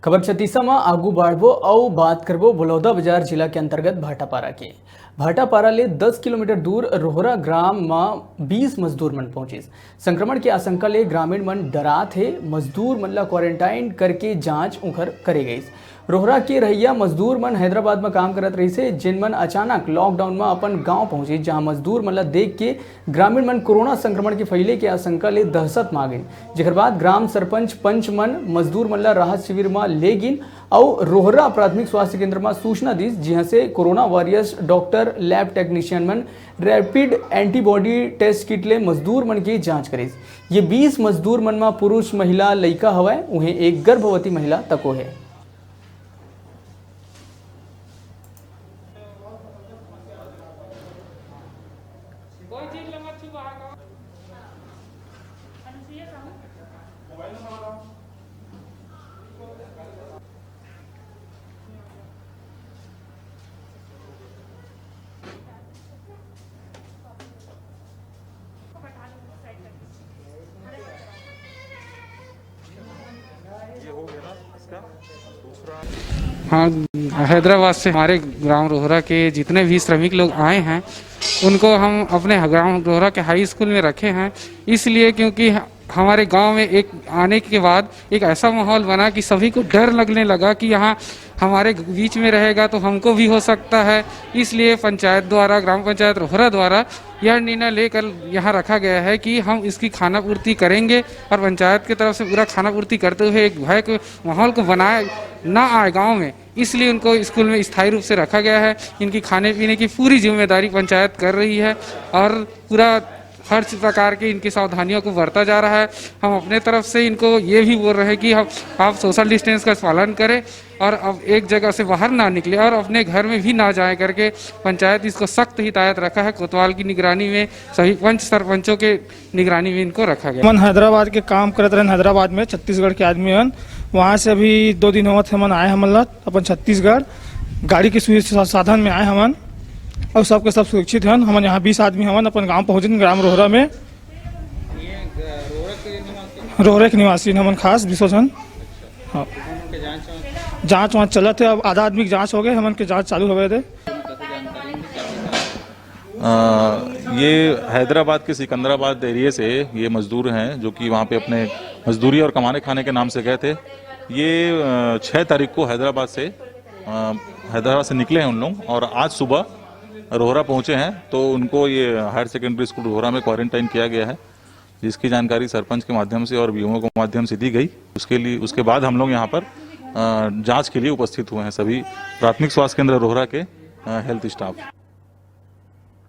खबर छत्तीसा में आगू बढ़बो और बात करबो बलौदाबाजार जिला के अंतर्गत भाटापारा के। भाटापारा ले 10 किलोमीटर दूर रोहरा ग्राम में 20 मजदूर मन पहुंचे। संक्रमण के आशंका ले ग्रामीण मन डरा थे। मजदूर मन ला क्वारंटाइन करके जांच उखर करे गई। रोहरा के रहिया मजदूर मन हैदराबाद में काम करत रही से, जिन मन अचानक लॉकडाउन में अपन गांव पहुंचे, जहां मजदूर मन ला देख के ग्रामीण मन कोरोना संक्रमण के फैले के आशंका ले दहशत में आ गए। जेकर बाद ग्राम सरपंच पंच मन मजदूर मन ला राहत शिविर में ले गिन और रोहरा प्राथमिक स्वास्थ्य केंद्र में सूचना दी, जहां से corona warriors doctor lab technician मन रैपिड एंटीबॉडी टेस्ट किट ले मजदूर मन की जांच करे। ये 20 मजदूर मन में पुरुष महिला लड़का हवय, उन्हें एक गर्भवती महिला तको है। हाँ, हैदराबाद से हमारे ग्राम रोहरा के जितने भी श्रमिक लोग आए हैं उनको हम अपने ग्राम रोहरा के हाई स्कूल में रखे हैं, इसलिए क्योंकि हमारे गांव में एक आने के बाद एक ऐसा माहौल बना कि सभी को डर लगने लगा कि यहाँ हमारे बीच में रहेगा तो हमको भी हो सकता है। इसलिए पंचायत द्वारा, ग्राम पंचायत रोहरा द्वारा यह निर्णय लेकर यहाँ रखा गया है कि हम इसकी खाना पूर्ति करेंगे और पंचायत की तरफ से पूरा खाना पूर्ति करते हुए एक भय के माहौल को बनाए ना आए गाँव में, इसलिए उनको स्कूल में स्थायी रूप से रखा गया है। इनकी खाने पीने की पूरी जिम्मेदारी पंचायत कर रही है और पूरा हर प्रकार की इनकी सावधानियों को बरता जा रहा है। हम अपने तरफ से इनको ये भी बोल रहे हैं कि आप सोशल डिस्टेंस का पालन करें और अब एक जगह से बाहर ना निकले और अपने घर में भी ना जाए करके पंचायत इसको सख्त हिदायत रखा है। कोतवाल की निगरानी में सभी पंच सरपंचों के निगरानी में इनको रखा गया। मन हैदराबाद के काम करते रहे, हैदराबाद में छत्तीसगढ़ के आदमी मन वहाँ से अभी 2 दिन हुआ थे। मन आए हमन अपन छत्तीसगढ़ गाड़ी के साधन में आए हमन और सबके सब सुरक्षित हैं। हम यहाँ 20 आदमी हमन अपन गांव पहुँचे ग्राम रोहरा में। रोहरा के निवासी हमन खास 20 जन। हाँ, जाँच वहाँ चला थे। अब आधा आदमी की जाँच हो गए, हमन के जाँच चालू हो गए थे। ये हैदराबाद के सिकंदराबाद एरिया से ये मजदूर हैं जो कि वहाँ पे अपने मजदूरी और कमाने खाने के नाम से गए थे। ये 6 तारीख को हैदराबाद से निकले हैं उन लोग और आज सुबह रोहरा पहुंचे हैं। तो उनको ये हायर सेकेंडरी स्कूल रोहरा में क्वारंटाइन किया गया है, जिसकी जानकारी सरपंच के माध्यम से और बीओ के माध्यम से दी गई। उसके बाद हम लोग यहाँ पर जांच के लिए उपस्थित हुए हैं, सभी प्राथमिक स्वास्थ्य केंद्र रोहरा के हेल्थ स्टाफ।